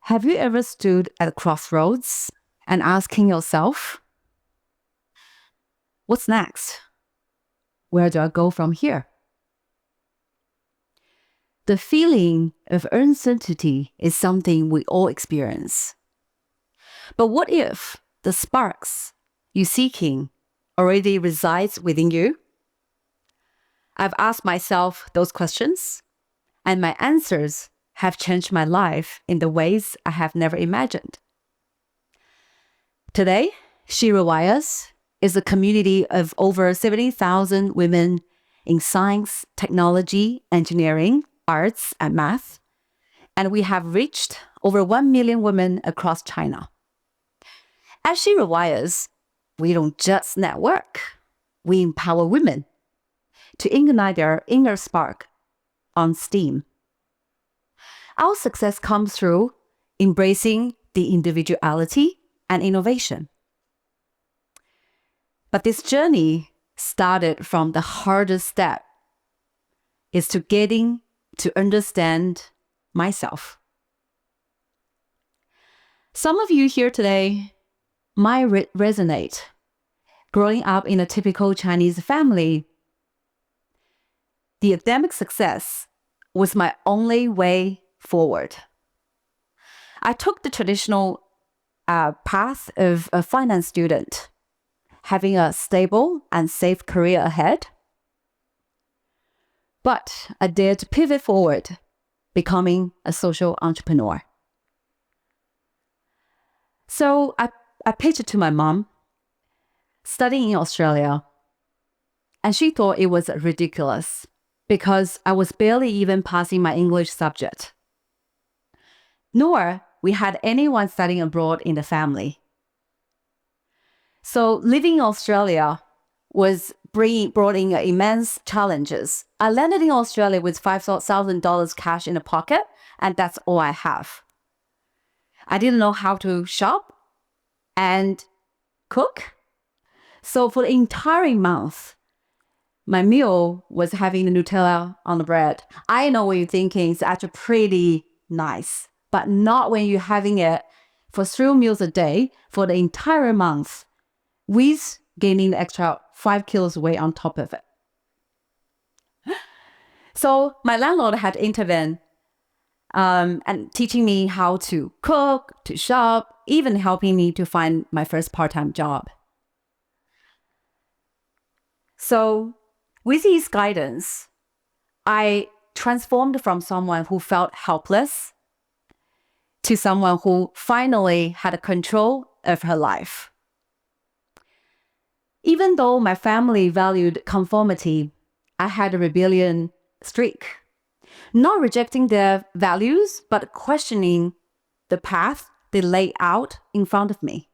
Have you ever stood at a crossroads and asking yourself, what's next? Where do I go from here? The feeling of uncertainty is something we all experience. But what if the sparks you're seeking already resides within you? I've asked myself those questions, and my answers have changed my life in the ways I have never imagined. Today, Shira Wires is a community of over 70,000 women in science, technology, engineering, arts, and math, and we have reached over 1 million women across China. At Shira Wires, we don't just network, we empower women to ignite their inner spark on steam. Our success comes through embracing the individuality and innovation. But this journey started from the hardest step, is to getting to understand myself. Some of you here today might resonate. Growing up in a typical Chinese family, the academic success was my only way forward. I took the traditional path of a finance student, having a stable and safe career ahead. But I dared to pivot forward, becoming a social entrepreneur. So I pitched it to my mom, studying in Australia, and she thought it was ridiculous because I was barely even passing my English subject. Nor we had anyone studying abroad in the family. So living in Australia was brought in immense challenges. I landed in Australia with $5,000 cash in the pocket, and that's all I have. I didn't know how to shop and cook. So for the entire month, my meal was having the Nutella on the bread. I know what you're thinking, it's actually pretty nice, but not when you're having it for 3 meals a day for the entire month, with gaining the extra 5 kilos weight on top of it. So my landlord had intervened and teaching me how to cook, to shop, even helping me to find my first part-time job. So with his guidance, I transformed from someone who felt helpless to someone who finally had control of her life. Even though my family valued conformity, I had a rebellion streak. Not rejecting their values, but questioning the path they laid out in front of me.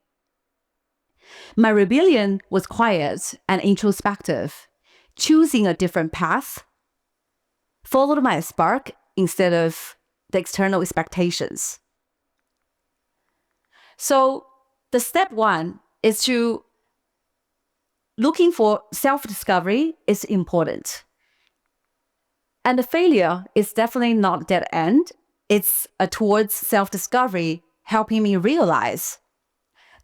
My rebellion was quiet and introspective, choosing a different path, followed my spark instead of the external expectations. So the step 1 is to looking for self-discovery is important. And the failure is definitely not a dead end. It's towards self-discovery, helping me realize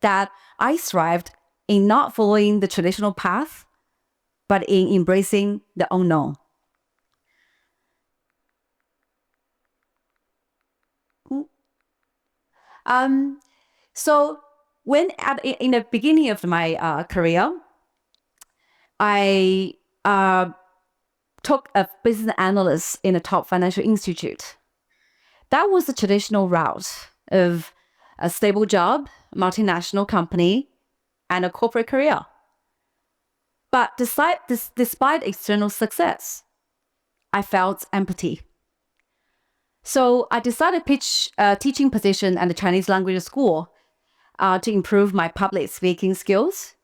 that I thrived in not following the traditional path, but in embracing the unknown. So when in the beginning of my career, I took a business analyst in a top financial institute. That was the traditional route of a stable job, multinational company, and a corporate career. But despite external success, I felt empty. So I decided to pitch a teaching position at the Chinese language school to improve my public speaking skills.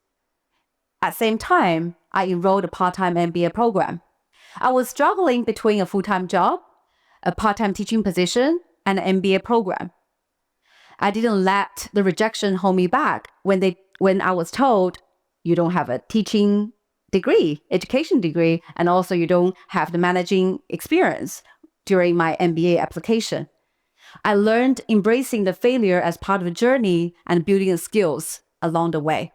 At the same time, I enrolled a part-time MBA program. I was struggling between a full-time job, a part-time teaching position, and an MBA program. I didn't let the rejection hold me back when I was told, you don't have a teaching degree, education degree, and also you don't have the managing experience during my MBA application. I learned embracing the failure as part of a journey and building the skills along the way.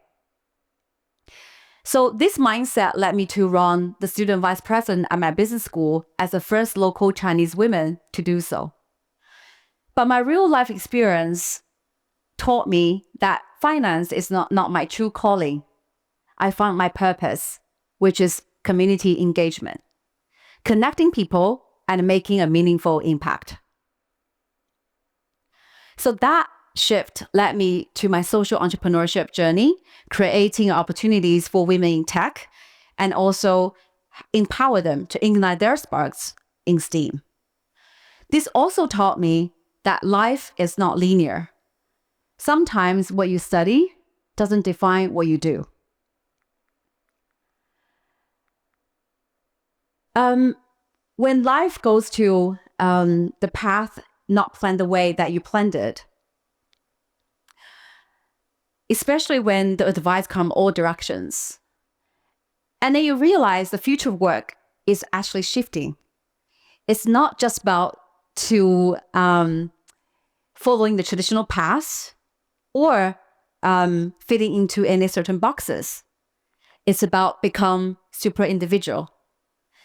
So this mindset led me to run the student vice president at my business school as the first local Chinese woman to do so. But my real life experience taught me that finance is not my true calling. I found my purpose, which is community engagement, connecting people and making a meaningful impact. So that shift led me to my social entrepreneurship journey, creating opportunities for women in tech, and also empower them to ignite their sparks in STEAM. This also taught me that life is not linear. Sometimes what you study doesn't define what you do. When life goes to the path not planned the way that you planned it, especially when the advice comes all directions, and then you realize the future of work is actually shifting. It's not just about following the traditional path or fitting into any certain boxes. It's about become super individual.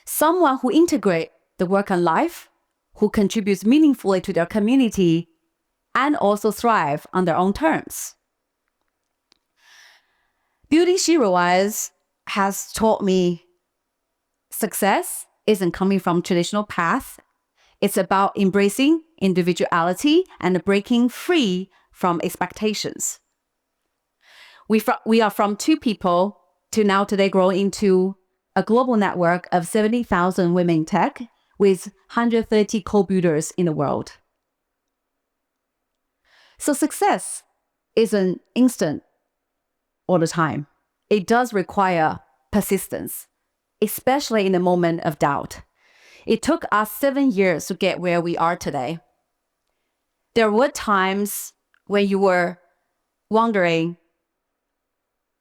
Someone who integrates the work and life, who contributes meaningfully to their community, and also thrive on their own terms. Building SheRoise has taught me success isn't coming from traditional path. It's about embracing individuality and breaking free from expectations. We are from 2 people to now today grow into a global network of 70,000 women in tech with 130 co-builders in the world. So success isn't instant all the time. It does require persistence, especially in the moment of doubt. It took us 7 years to get where we are today. There were times when you were wondering,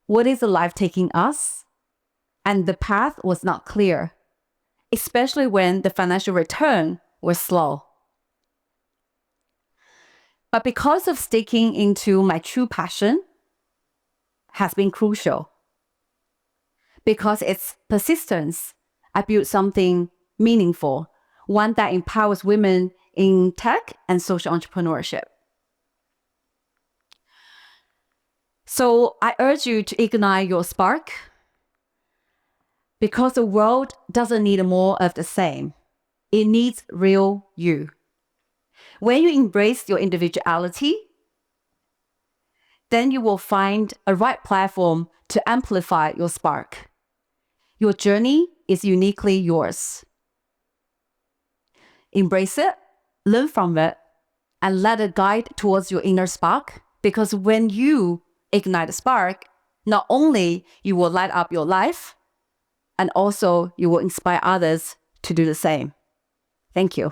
what is the life taking us? And the path was not clear, especially when the financial return was slow. But because of sticking into my true passion has been crucial. Because it's persistence, I built something meaningful, one that empowers women in tech and social entrepreneurship. So I urge you to ignite your spark, because the world doesn't need more of the same. It needs real you. When you embrace your individuality, then you will find a right platform to amplify your spark. Your journey is uniquely yours. Embrace it, learn from it, and let it guide towards your inner spark, because when you ignite a spark, not only you will light up your life, and also you will inspire others to do the same. Thank you.